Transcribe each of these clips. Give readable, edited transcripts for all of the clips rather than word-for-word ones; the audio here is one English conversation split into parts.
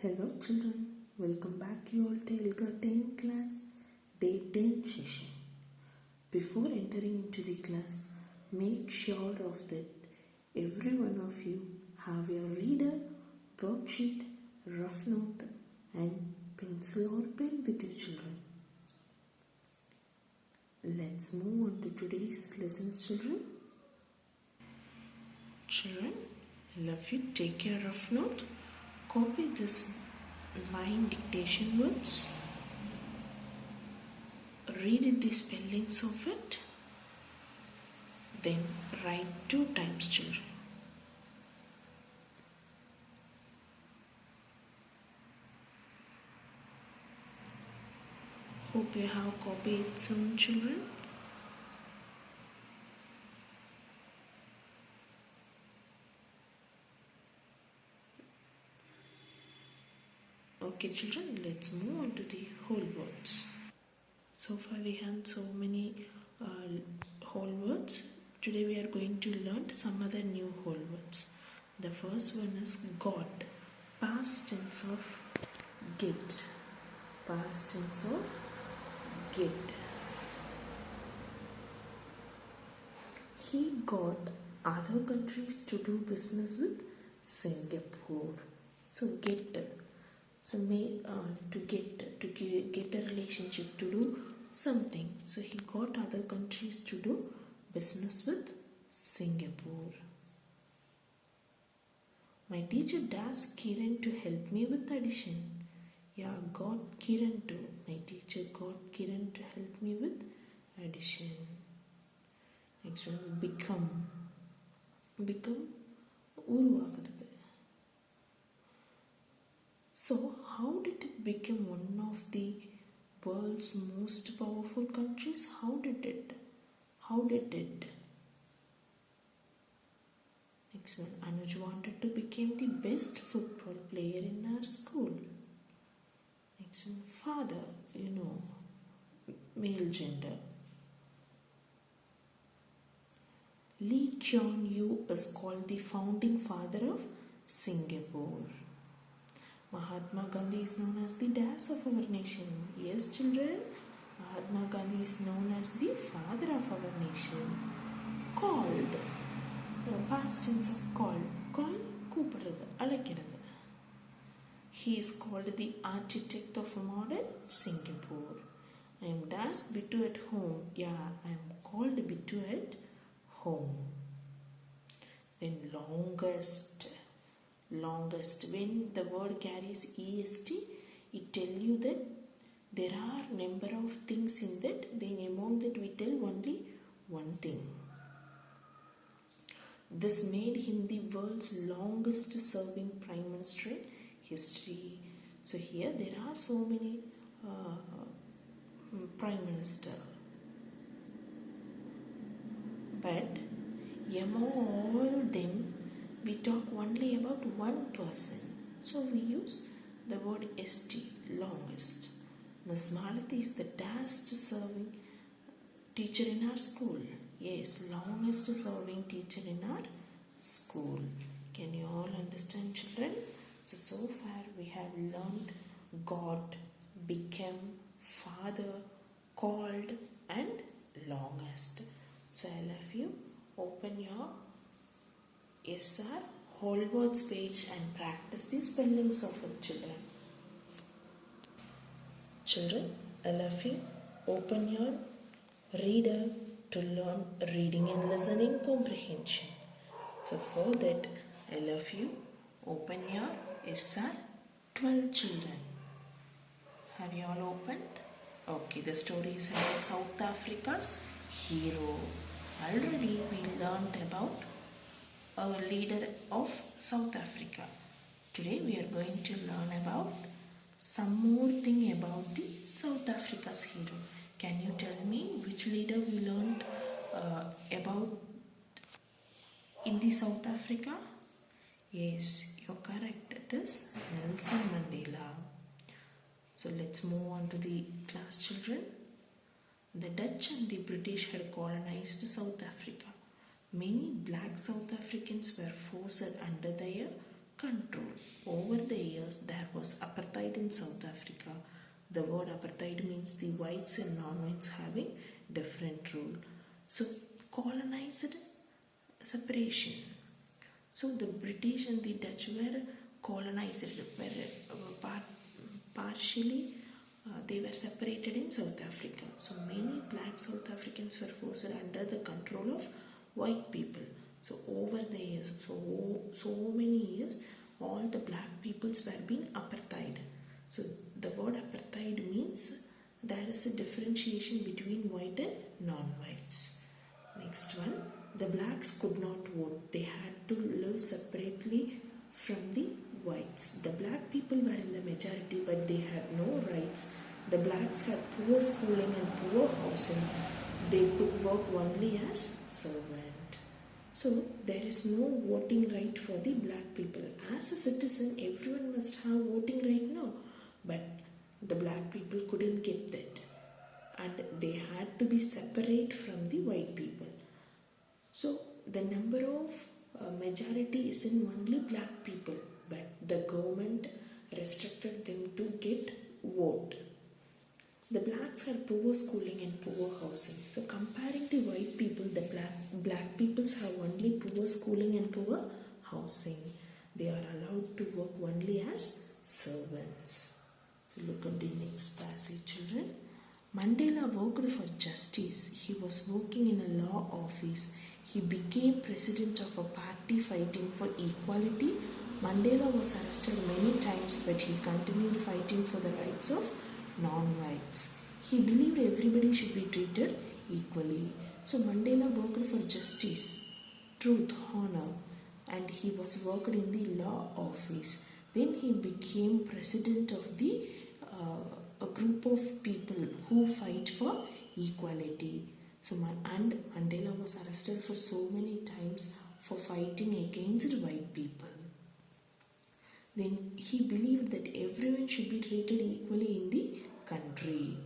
Hello children, welcome back you all to Elga10 class, day 10 session. Before entering into the class, make sure of that every one of you have your reader, worksheet, rough note and pencil or pen with you children. Let's move on to today's lessons children. Children, all of you take your rough note. Copy this 9 dictation words. Read the spellings of it. Then write 2 times children. Hope you have copied soon children. Okay children, let's move on to the whole words. So far we have so many whole words. Today we are going to learn some other new whole words. The first one is God. Past tense of get. Past tense of get. He got other countries to do business with Singapore. So get. So to get a relationship, to do something. So he got other countries to do business with Singapore. My teacher asked Kiran to help me with addition. Yeah, got Kiran to. My teacher got Kiran to help me with addition. Next one, become. Become உருவாக்குறது. So, how did it become one of the world's most powerful countries? How did it? Next one, Anuj wanted to become the best football player in our school. Next one, father, male gender. Lee Kuan Yew is called the founding father of Singapore. Mahatma Gandhi is known as the dash of our nation. Yes, children, Mahatma Gandhi is known as the father of our nation. Called. Past tense of called. Call, கூப்பிடுறது, அழைக்கிறது. He is called the architect of modern Singapore. I am dash Bittu at home. Yeah, I am called Bittu at home. Then longest. When the word carries est, it tell you that there are number of things in that. Then among that we tell only one thing. This made him the world's longest serving prime minister in history. So here there are so many prime minister, but among all them we talk only about one person. So we use the word st, longest. Miss Malati is the last serving teacher in our school. Yes, longest serving teacher in our school. Can you all understand children? So far we have learned God, became, father, called and longest. So all of you open your SR whole words page and practice the spellings of it children. Children, all of you open your reader to learn reading and listening comprehension. So for that, all of you open your SR 12 children. Have you all opened? Okay, the story is about South Africa's hero. Already we learned about a leader of South Africa. Today we are going to learn about some more thing about the South Africa's hero. Can you tell me which leader we learned about in the South Africa? Yes, you're correct. It is Nelson Mandela. So let's move on to the class children. The Dutch and the British had colonized South Africa. Many black South Africans were forced under their control. over the years there was apartheid in South Africa. The word apartheid means the whites and non-whites having different rule. So colonized separation. So the British and the Dutch were colonized, partially they were separated in South Africa. So many black South Africans were forced under the control of white people. So over the years, so many years, all the black peoples were being apartheid. So the word apartheid means there is a differentiation between white and non-whites. Next one, the blacks could not vote. They had to live separately from the whites. The black people were in the majority, but they had no rights. The blacks had poor schooling and poor housing. They could work only as servant. So there is no voting right for the black people. As a citizen, everyone must have voting right now, but the black people couldn't get that, and they had to be separate from the white people. So the number of majority is in only black people, but the government restricted them to get vote. The blacks had poor schooling and poor housing. So comparing to white people, the black peoples have only poor schooling and poor housing. They are allowed to work only as servants. So look at the next passage, children. Mandela worked for justice. He was working in a law office. He became president of a party fighting for equality. Mandela was arrested many times, but he continued fighting for the rights of non-whites. He believed everybody should be treated equally. So Mandela worked for justice, truth, honor, and he was worked in the law office. Then he became president of a group of people who fight for equality. So and Mandela was arrested for so many times for fighting against white people. Then he believed that everyone should be treated equally in the country.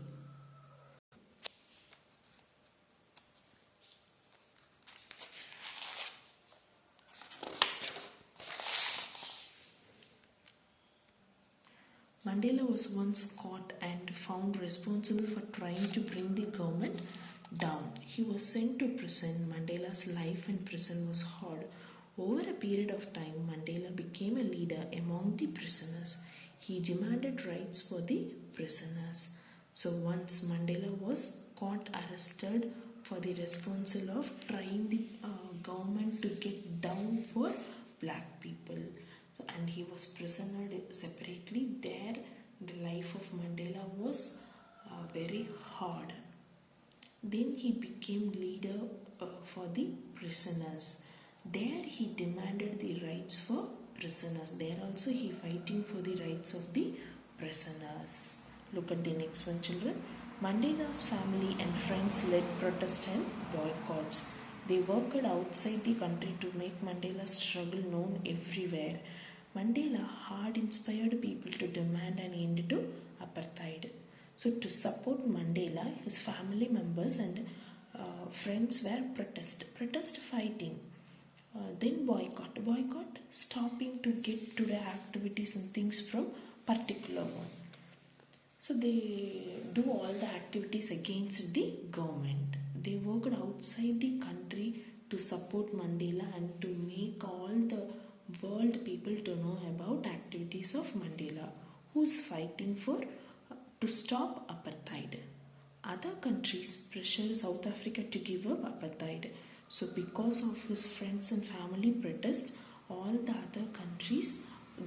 Mandela was once caught and found responsible for trying to bring the government down. He was sent to prison. Mandela's life in prison was hard. Over a period of time, Mandela became a leader among the prisoners. He demanded rights for the prisoners. So once Mandela was caught, arrested for the responsible of trying the government to get down for black people. And he was prisoner separately. There, the life of Mandela was very hard. Then he became leader for the prisoners. There he demanded the rights for prisoners. There also he fighting for the rights of the prisoners. Look at the next one, children. Mandela's family and friends led protests and boycotts. They worked outside the country to make Mandela's struggle known everywhere. Mandela had inspired people to demand an end to apartheid. So to support Mandela, his family members and friends were protest fighting. Then boycott, stopping to get to the activities and things from particular one. So they do all the activities against the government. They worked outside the country to support Mandela and to make all the world people to know about activities of Mandela, who's fighting for to stop apartheid. Other countries pressured South Africa to give up apartheid. So because of his friends and family protest, all the other countries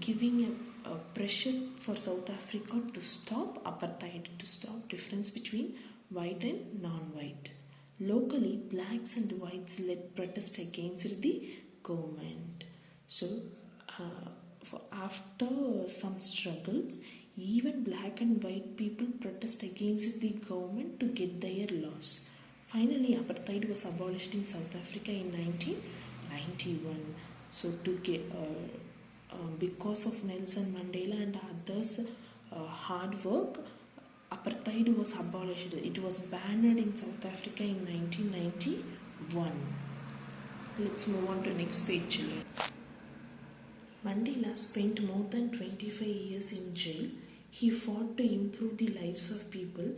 giving a pressure for South Africa to stop apartheid, to stop difference between white and non-white. Locally, blacks and whites led protest against the government. So after some struggles, even black and white people protest against the government to get their laws. Finally, apartheid was abolished in South Africa in 1991. So to get because of Nelson Mandela and others' hard work, apartheid was abolished. It was banned in South Africa in 1991. Let's move on to next page, children. Mandela spent more than 25 years in jail. He fought to improve the lives of people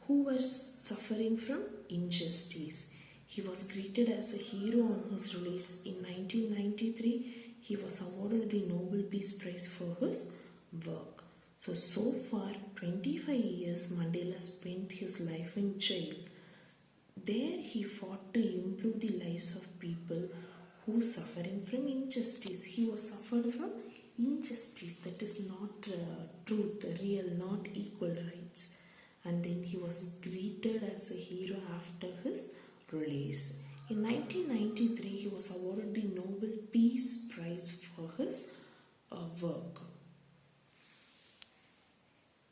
who were suffering from injustice. He was greeted as a hero on his release. In 1993, he was awarded the Nobel Peace Prize for his work. So far, 25 years Mandela spent his life in jail. There he fought to improve the lives of people who suffering from injustice. He was suffered from injustice, that is not truth, real, not equal rights. And then he was greeted as a hero after his release. In 1993, he was awarded the Nobel Peace Prize for his work.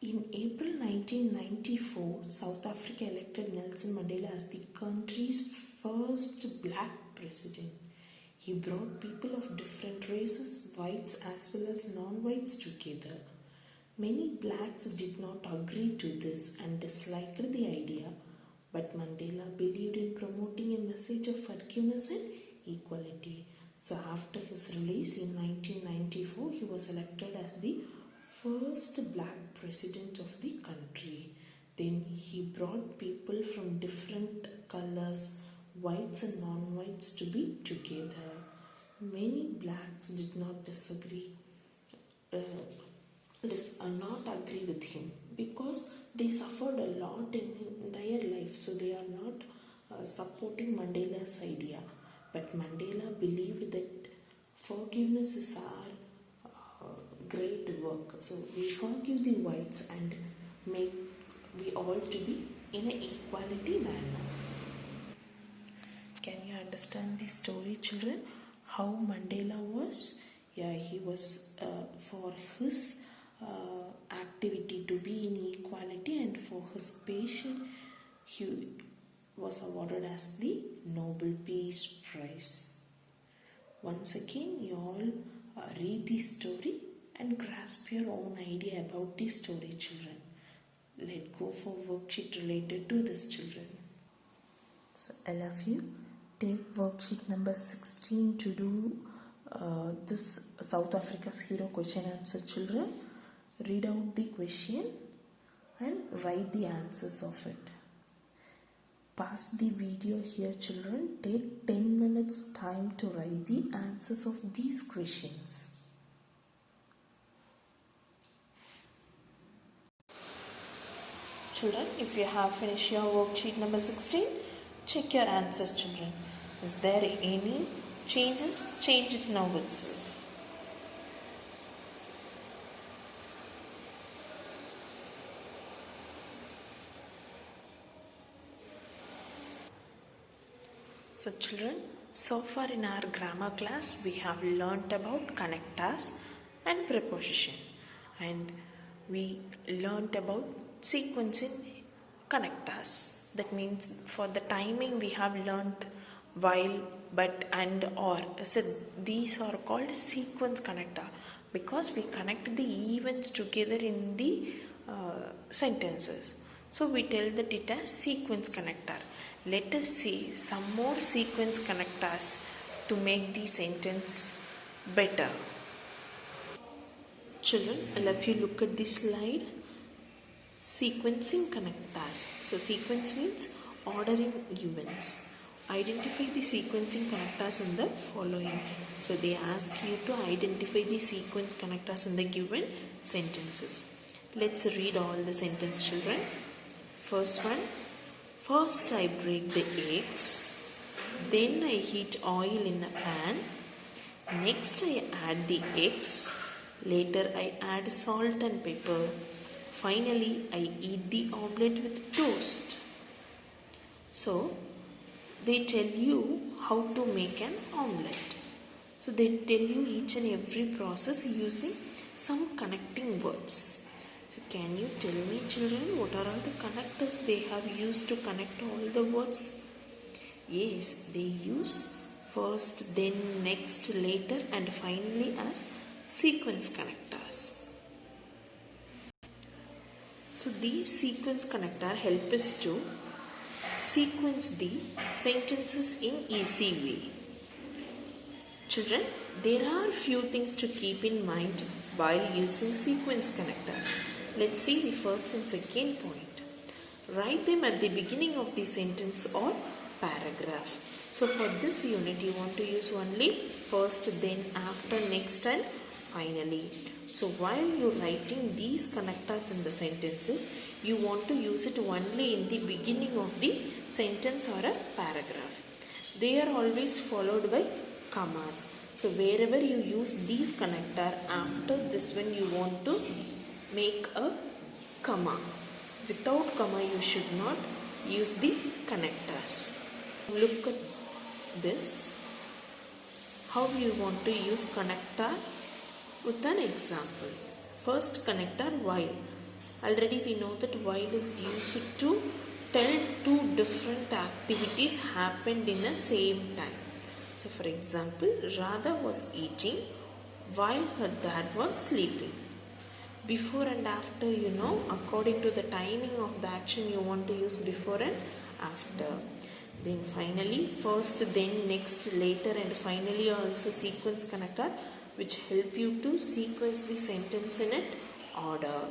In April 1994, South Africa elected Nelson Mandela as the country's first black president. He brought people of different races, whites as well as non-whites together. Many blacks did not agree to this and disliked the idea, but Mandela believed in promoting a message of forgiveness and equality. So after his release in 1994, he was elected as the first black president of the country. Then he brought people from different colors, whites and non-whites, to be together. Many blacks did not not agree with him because they suffered a lot in their life, so they are not supporting Mandela's idea. But Mandela believed that forgiveness is our great work. So we forgive the whites and make we all to be in an equality manner. Can you understand the story, children? How Mandela was? Yeah, he was for his activity to be in equality and for his patience, he was awarded as the Nobel Peace Prize. Once again, you all read the story and grasp your own idea about the story, children. Let's go for worksheet related to this, children. So all of you take worksheet number 16 to do this South Africa's hero question answer, children. Read out the question and write the answers of it. Pause the video here, children. Take 10 minutes time to write the answers of these questions. Children, if you have finished your worksheet number 16, check your answers, children. Is there any changes? Change it now itself. So children, so far in our grammar class, we have learnt about connectors and preposition, and we learnt about sequencing connectors. That means for the timing we have learnt while, but, and, or. So these are called sequence connector because we connect the events together in the sentences. So we tell that it as sequence connector. Let us see some more sequence connectors to make the sentence better. Children, all of you look at this slide. Sequencing connectors. So sequence means ordering events. Identify the sequencing connectors in the following. So they ask you to identify the sequence connectors in the given sentences. Let's read all the sentence, children. First one. First I break the eggs, then I heat oil in a pan, next I add the eggs, later I add salt and pepper, finally I eat the omelette with toast. So they tell you how to make an omelette. So they tell you each and every process using some connecting words. Can you tell me, children, what are all the connectors they have used to connect all the words? Yes, they use first, then, next, later and finally as sequence connectors. So these sequence connectors help us to sequence the sentences in easy way. Children, there are few things to keep in mind while using sequence connector. Let's see the first and second point. Write them at the beginning of the sentence or paragraph. So for this unit you want to use only first, then, after, next and finally. So while you're writing these connectors in the sentences, you want to use it only in the beginning of the sentence or a paragraph. They are always followed by commas. So wherever you use these connector, after this one you want to make a comma. Without comma you should not use the connectors. Look at this. How you want to use connector with an example. First connector, while. Already we know that while is used to tell two different activities happened in the same time. So for example, Radha was eating while her dad was sleeping. Before and after, according to the timing of the action, you want to use before and after. Then finally, first, then, next, later, and finally also sequence connector, which help you to sequence the sentence in its order.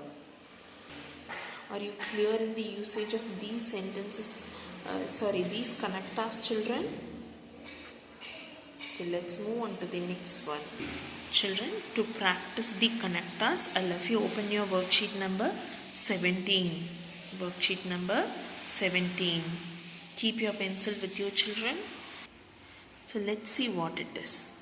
Are you clear in the usage of these these connectors, children? Okay, let's move on to the next one. Children, to practice the connectors, I'll have you open your worksheet number 17. Worksheet number 17. Keep your pencil with you, children. So let's see what it is.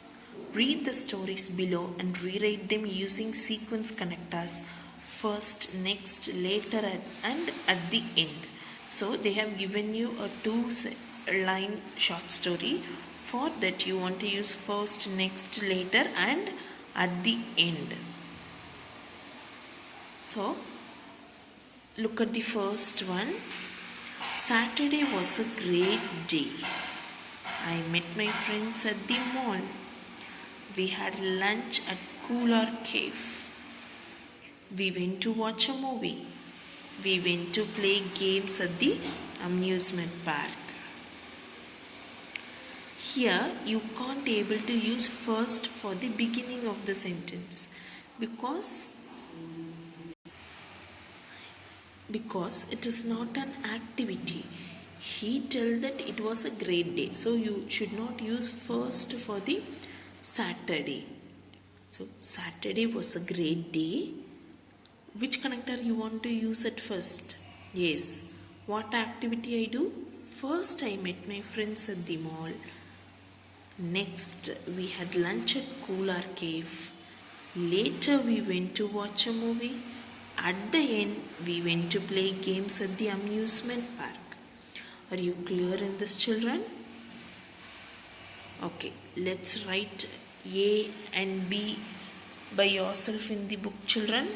Read the stories below and rewrite them using sequence connectors. First, next, later, and at the end. So they have given you a 2-line short story. For that you want to use first, next, later, and at the end. So look at the first one. Saturday was a great day. I met my friends at the mall. We had lunch at Cooler Cave. We went to watch a movie. We went to play games at the amusement park. Here you can't able to use first for the beginning of the sentence because it is not an activity. He told that it was a great day. So you should not use first for the Saturday. So Saturday was a great day. Which connector you want to use at first? Yes. What activity I do? First I met my friends at the mall. Next we had lunch at Cooler Cave. Later we went to watch a movie. At the end we went to play games at the amusement park. Are you clear in this, children? Okay, let's write A and B by yourself in the book, children.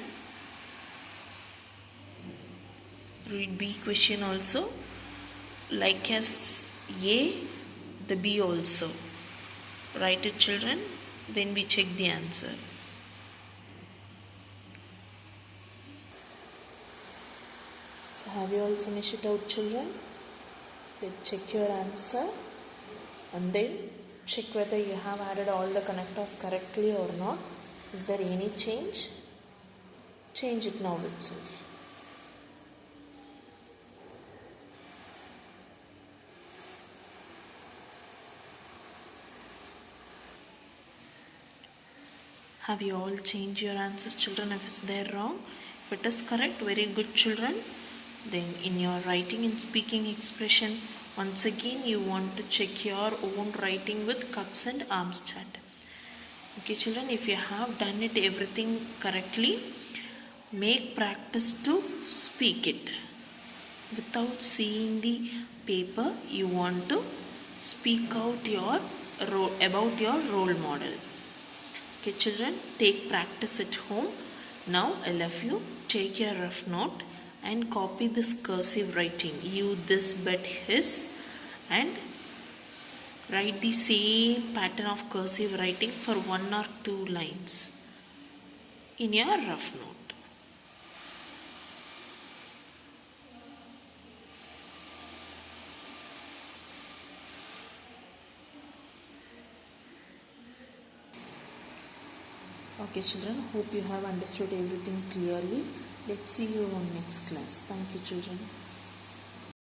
Read B question also. Like as A, the B also. Write it, children. Then we check the answer. So have you all finished it out, children? Let's check your answer and then check whether you have added all the connectors correctly or not. Is there any change? Change it now itself. Have you all changed your answers, children, if it's there wrong? If it is correct, very good, children. Then in your writing and speaking expression, once again you want to check your own writing with cups and arms chart. Okay, children, if you have done it everything correctly, make practice to speak it. Without seeing the paper, you want to speak out about your role model. Okay, children, take practice at home. Now I'll have you take your rough note and copy this cursive writing. You, this, but, his, and write the same pattern of cursive writing for 1 or 2 lines in your rough note. Okay children, hope you have understood everything clearly. Let's see you on next class. Thank you children.